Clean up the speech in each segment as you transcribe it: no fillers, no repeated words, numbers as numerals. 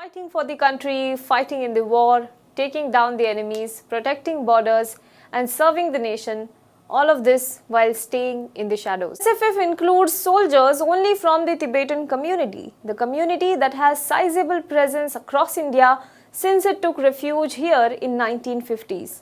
Fighting for the country, fighting in the war, taking down the enemies, protecting borders, and serving the nation, all of this while staying in the shadows. SFF includes soldiers only from the Tibetan community, the community that has sizable presence across India since it took refuge here in 1950s.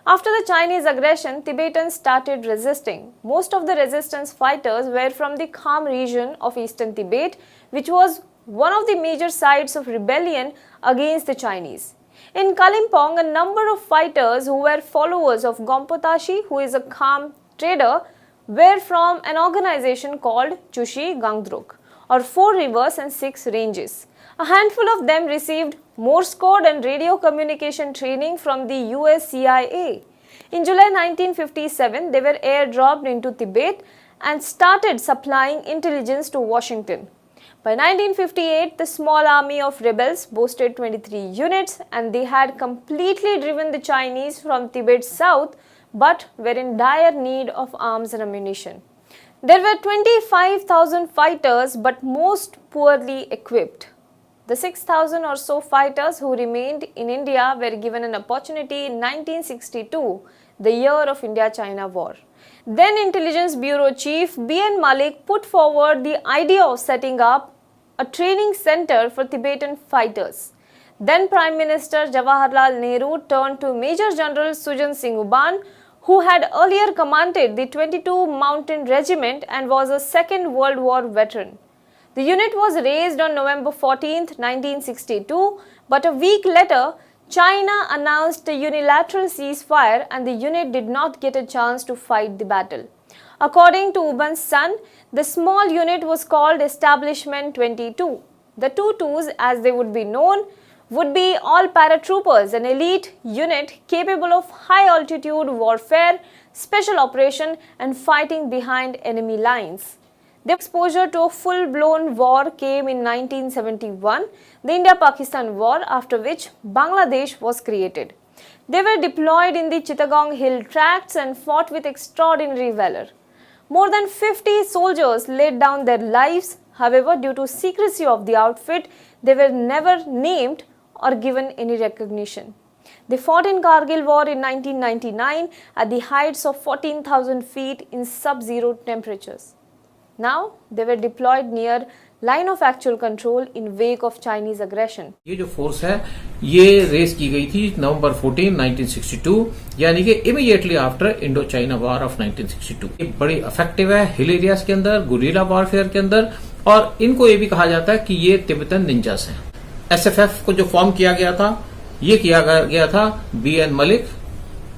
After the Chinese aggression, Tibetans started resisting. Most of the resistance fighters were from the Kham region of eastern Tibet, which was one of the major sites of rebellion against the Chinese. In Kalimpong, a number of fighters who were followers of Gompo Tashi, who is a Kham trader, were from an organization called Chushi Gangdruk, or 4 rivers and 6 ranges. A handful of them received Morse code and radio communication training from the US CIA. In July 1957, they were airdropped into Tibet and started supplying intelligence to Washington. By 1958, the small army of rebels boasted 23 units and they had completely driven the Chinese from Tibet's south but were in dire need of arms and ammunition. There were 25,000 fighters but most poorly equipped. The 6,000 or so fighters who remained in India were given an opportunity in 1962, the year of India-China war. Then Intelligence Bureau Chief B.N. Malik put forward the idea of setting up a training center for Tibetan fighters. Then Prime Minister Jawaharlal Nehru turned to Major General Sujan Singh Uban, who had earlier commanded the 22 Mountain Regiment and was a Second World War veteran. The unit was raised on November 14, 1962, but a week later, China announced a unilateral ceasefire and the unit did not get a chance to fight the battle. According to Uban's son, the small unit was called Establishment 22. The 22s, as they would be known, would be all paratroopers, an elite unit capable of high-altitude warfare, special operation and fighting behind enemy lines. The exposure to a full-blown war came in 1971, the India-Pakistan War, after which Bangladesh was created. They were deployed in the Chittagong Hill Tracts and fought with extraordinary valor. More than 50 soldiers laid down their lives. However, due to secrecy of the outfit, they were never named or given any recognition. They fought in Kargil War in 1999 at the heights of 14,000 feet in sub-zero temperatures. Now, they were deployed near line of actual control in wake of Chinese aggression. ये जो force है ये race की गई थी नवंबर 14, 1962 यानी कि immediately after Indo China war of 1962। ये बड़ी इफेक्टिव है हिल एरियाज के अंदर, गुरिल्ला वॉरफेयर के अंदर, और इनको ये भी कहा जाता है कि ये तिब्बतन निंजास हैं। एसएफएफ को जो फॉर्म किया गया था ये किया गया था बीएन मलिक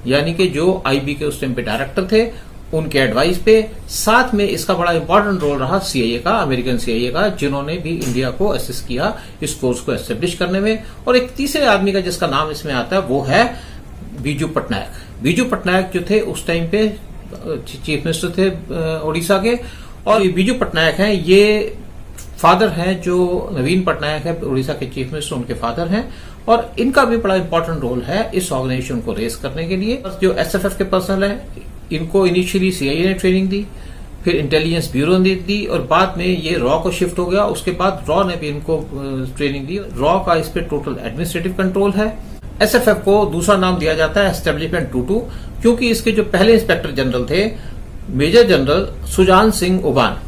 यानी कि जो आईबी के उस टाइम पे डायरेक्टर थे, उनके एडवाइस पे। साथ में इसका बड़ा इंपॉर्टेंट रोल रहा सीआईए का, अमेरिकन सीआईए का, जिन्होंने भी इंडिया को असिस्ट किया इस फोर्स को एस्टेब्लिश करने में। और एक तीसरे आदमी का जिसका नाम इसमें आता है वो है बीजू पटनायक। बीजू पटनायक जो थे उस टाइम पे चीफ मिनिस्टर थे ओडिशा के, और ये बीजू पटनायक हैं, ये फादर हैं जो नवीन पटनायक है उड़ीसा के चीफ मिनिस्टर, उनके फादर हैं, और इनका भी बड़ा इंपॉर्टेंट रोल है इस ऑर्गेनाइजेशन को रेस करने के लिए। जो एसएफएफ के पर्सनल है इनको इनिशियली सीआईए ने ट्रेनिंग दी, फिर इंटेलिजेंस ब्यूरो ने दी, और बाद में ये रॉ को शिफ्ट हो गया। उसके बाद रॉ ने भी इनको ट्रेनिंग दी। रॉ का इस पे टोटल एडमिनिस्ट्रेटिव कंट्रोल है। एसएफएफ को दूसरा नाम दिया जाता है एस्टेब्लिशमेंट 22, क्योंकि इसके जो पहले इंस्पेक्टर जनरल थे मेजर जनरल सुजान सिंह उबान,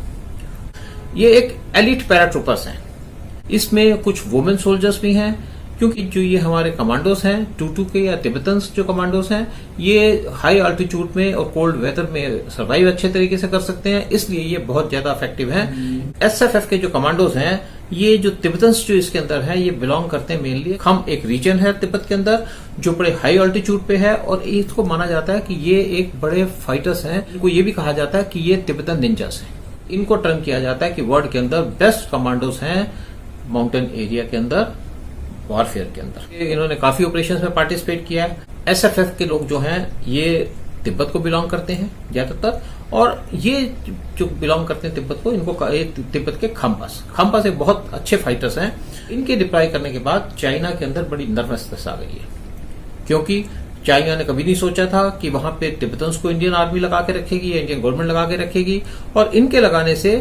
ये एक एलिट पैराट्रूपर्स हैं। इसमें कुछ वुमेन सोल्जर्स भी हैं, क्योंकि जो ये हमारे कमांडोज हैं 22 के या तिब्बतन्स जो कमांडोज हैं, ये हाई अल्टीट्यूड में और कोल्ड वेदर में सर्वाइव अच्छे तरीके से कर सकते हैं, इसलिए ये बहुत ज्यादा इफेक्टिव हैं। एसएफएफ के जो कमांडोज हैं, ये जो तिब्बतन्स जो इसके अंदर हैं, ये बिलोंग करते हैं मेनली खम एक रीजन है तिब्बत के अंदर जो बड़े हाई अल्टीट्यूड पे है, और इसको माना जाता है कि ये एक बड़े फाइटर्स हैं। इनको ये भी कहा जाता है कि ये तिब्बतन निंजास हैं। इनको टर्न किया जाता है कि वर्ल्ड के अंदर बेस्ट कमांडोज हैं माउंटेन एरिया के अंदर, वॉरफेयर के अंदर। इन्होंने काफी ऑपरेशंस में पार्टिसिपेट किया है। एसएफएफ के लोग जो हैं ये तिब्बत को बिलोंग करते हैं ज्यादातर, और ये जो बिलोंग करते हैं तिब्बत को, इनको तिब्बत के खम्पास एक बहुत अच्छे फाइटर्स हैं। इनके डिप्लॉय करने के बाद चाइना के अंदर बड़ी नर्वसनेस आ गई है, क्योंकि चाइना ने कभी नहीं सोचा था कि वहां पे तिब्बतन्स को इंडियन आर्मी लगा के रखेगी या इंडियन गवर्नमेंट लगा के रखेगी, और इनके लगाने से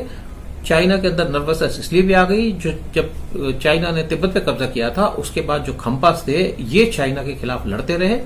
चाइना के अंदर नर्वसनेस इसलिए भी आ गई, जो जब चाइना ने तिब्बत पे कब्जा किया था उसके बाद जो खम्पास थे ये चाइना के खिलाफ लड़ते रहे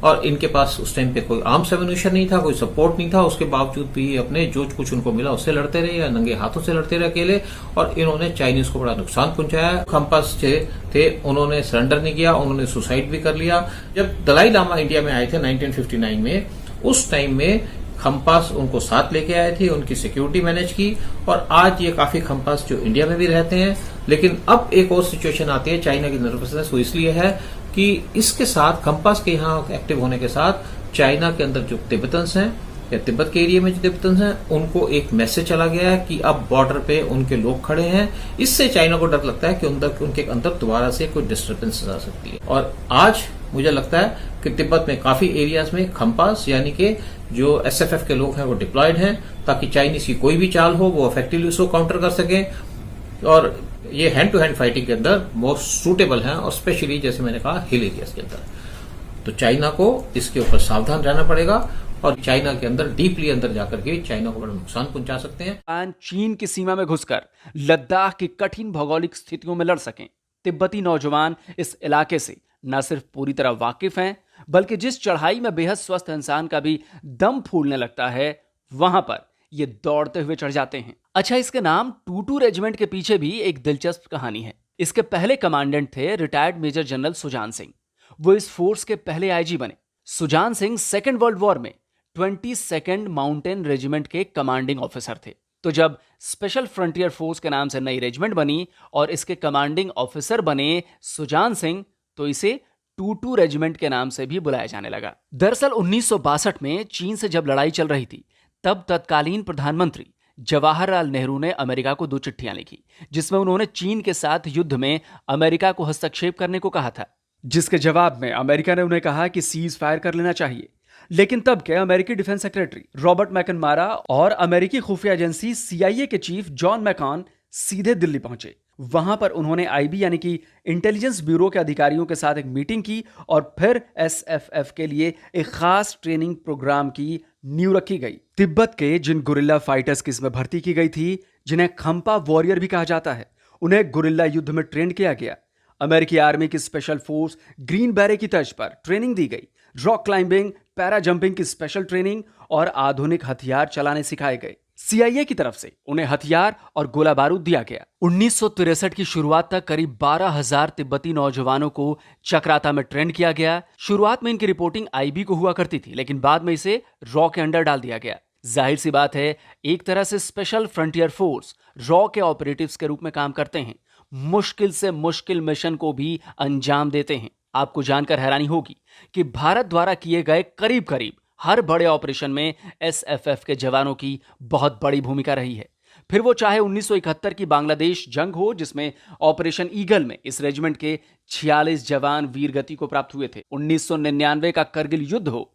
और इनके पास उस टाइम पे कोई आर्म्स एम्यूनिशन नहीं था, कोई सपोर्ट नहीं था, उसके बावजूद भी अपने जो कुछ उनको मिला उससे लड़ते रहे या नंगे हाथों से लड़ते रहे अकेले, और इन्होंने चाइनीज को बड़ा नुकसान पहुंचाया। खम्पास थे उन्होंने सरेंडर नहीं किया, उन्होंने सुसाइड भी कर लिया। जब दलाई लामा इंडिया में आए थे 1959 में, उस टाइम में खम्पास उनको साथ लेके आए थे, उनकी सिक्योरिटी मैनेज की, और आज ये काफी खम्पास जो इंडिया में भी रहते हैं। लेकिन अब एक और सिचुएशन आती है, चाइना की नर्वसनेस वो इसलिए है कि इसके साथ खम्पास के यहाँ एक्टिव होने के साथ चाइना के अंदर जो तिब्बतन्स हैं या तिब्बत के एरिया में जो तिब्बतन्स हैं उनको एक मैसेज चला गया है कि अब बॉर्डर पे उनके लोग खड़े हैं। इससे चाइना को डर लगता है कि उनके अंदर दोबारा से कोई डिस्टर्बेंस आ सकती है। और आज मुझे लगता है कि तिब्बत में काफी एरियाज में खम्पास यानी कि जो एसएफएफ के लोग हैं वो डिप्लॉयड हैं, ताकि चाइनीज की कोई भी चाल हो वो इफेक्टिवली उसको काउंटर कर सकें। और ये हैंड टू हैंड फाइटिंग के अंदर मोस्ट सूटेबल हैं, और स्पेशली जैसे मैंने कहा हिल एरियाज के अंदर। तो चाइना को इसके ऊपर सावधान रहना पड़ेगा, और चाइना के अंदर डीपली अंदर जाकर के चाइना को बड़ा नुकसान पहुंचा सकते हैं। चीन की सीमा में घुसकर लद्दाख की कठिन भौगोलिक स्थितियों में लड़ सकें। तिब्बती नौजवान इस इलाके से न सिर्फ पूरी तरह वाकिफ हैं, बल्कि जिस चढ़ाई में बेहद स्वस्थ इंसान का भी दम फूलने लगता है वहां पर ये दौड़ते हुए चढ़ जाते हैं। अच्छा, इसके नाम टूटू रेजिमेंट के पीछे भी एक दिलचस्प कहानी है। इसके पहले कमांडेंट थे retired major general Sujan Singh. वो इस फोर्स के पहले आईजी बने। Sujan Singh second world war में 22nd माउंटेन रेजिमेंट के कमांडिंग ऑफिसर थे। तो जब स्पेशल फ्रंटियर फोर्स के नाम से नई रेजिमेंट बनी और इसके कमांडिंग ऑफिसर बने सुजान सिंह, तो इसे टूटू रेजिमेंट के नाम से भी बुलाया जाने लगा। दरअसल 1962 में चीन से जब लड़ाई चल रही थी, तब तत्कालीन प्रधानमंत्री जवाहरलाल नेहरू ने अमेरिका को 2 चिट्ठियां लिखी, जिसमें उन्होंने चीन के साथ युद्ध में अमेरिका को हस्तक्षेप करने को कहा था। जिसके जवाब में अमेरिका ने उन्हें कहा कि सीज फायर कर लेना चाहिए। लेकिन तब के अमेरिकी डिफेंस सेक्रेटरी रॉबर्ट मैकनमारा और अमेरिकी खुफिया एजेंसी CIA के चीफ जॉन मैकॉन सीधे दिल्ली पहुंचे। वहां पर उन्होंने IB यानी कि इंटेलिजेंस ब्यूरो के अधिकारियों के साथ एक मीटिंग की और फिर SFF के लिए एक खास ट्रेनिंग प्रोग्राम की नींव रखी गई। तिब्बत के जिन गुरिल्ला फाइटर्स की इसमें भर्ती की गई थी, जिन्हें खम्पा वॉरियर भी कहा जाता है, उन्हें गुरिल्ला युद्ध में ट्रेन किया गया। अमेरिकी आर्मी की स्पेशल फोर्स ग्रीन बैरेट की तर्ज पर ट्रेनिंग दी गई। रॉक क्लाइंबिंग, पैरा जंपिंग की स्पेशल ट्रेनिंग और आधुनिक हथियार चलाने सिखाए गए। CIA की तरफ से उन्हें हथियार और गोला बारूद दिया गया। 1963 की शुरुआत तक करीब 12,000 तिब्बती नौजवानों को चक्राता में ट्रेन किया गया। शुरुआत में इनकी रिपोर्टिंग IB को हुआ करती थी, लेकिन बाद में इसे रॉ के अंडर डाल दिया गया। जाहिर सी बात है, एक तरह से स्पेशल फ्रंटियर फोर्स रॉ के ऑपरेटिव्स के रूप में काम करते हैं, मुश्किल से मुश्किल मिशन को भी अंजाम देते हैं। आपको जानकर हैरानी होगी कि भारत द्वारा किए गए करीब करीब हर बड़े ऑपरेशन में SFF के जवानों की बहुत बड़ी भूमिका रही है। फिर वो चाहे 1971 की बांग्लादेश जंग हो, जिसमें ऑपरेशन ईगल में इस रेजिमेंट के 46 जवान वीरगति को प्राप्त हुए थे, 1999 का करगिल युद्ध हो,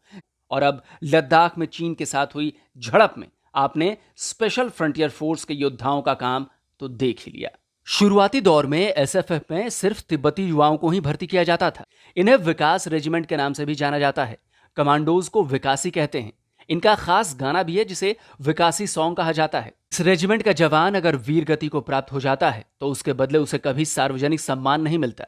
और अब लद्दाख में चीन के साथ हुई झड़प में आपने स्पेशल फ्रंटियर फोर्स के योद्धाओं का काम तो देख ही लिया। शुरुआती दौर में SFF में सिर्फ तिब्बती युवाओं को ही भर्ती किया जाता था। इन्हें विकास रेजिमेंट के नाम से भी जाना जाता है। कमांडोज को विकासी कहते हैं। इनका खास गाना भी है जिसे विकासी सॉन्ग कहा जाता है। इस रेजिमेंट का जवान अगर वीर गति को प्राप्त हो जाता है तो उसके बदले उसे कभी सार्वजनिक सम्मान नहीं मिलता।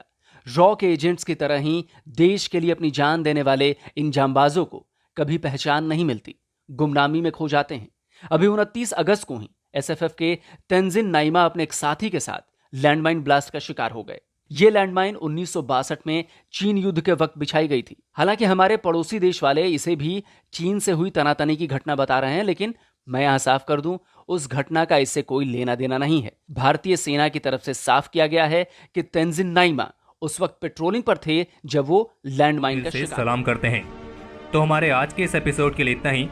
रॉ के एजेंट्स की तरह ही देश के लिए अपनी जान देने वाले इन जांबाजों को कभी पहचान नहीं मिलती, गुमनामी में खो जाते हैं। अभी 29 अगस्त को ही SFF के तेंजिन नाइमा अपने एक साथी के साथ लैंडमाइन ब्लास्ट का शिकार हो गए। ये लैंडमाइन 1962 में चीन युद्ध के वक्त बिछाई गई थी। हालांकि हमारे पड़ोसी देश वाले इसे भी चीन से हुई तनातनी की घटना बता रहे हैं, लेकिन मैं यहां साफ कर दूं, उस घटना का इससे कोई लेना देना नहीं है। भारतीय सेना की तरफ से साफ किया गया है कि तेंजिन नाइमा उस वक्त पेट्रोलिंग पर थे जब वो लैंडमाइन का शिकार। सलाम करते हैं। तो हमारे आज के इस एपिसोड के लिए इतना ही।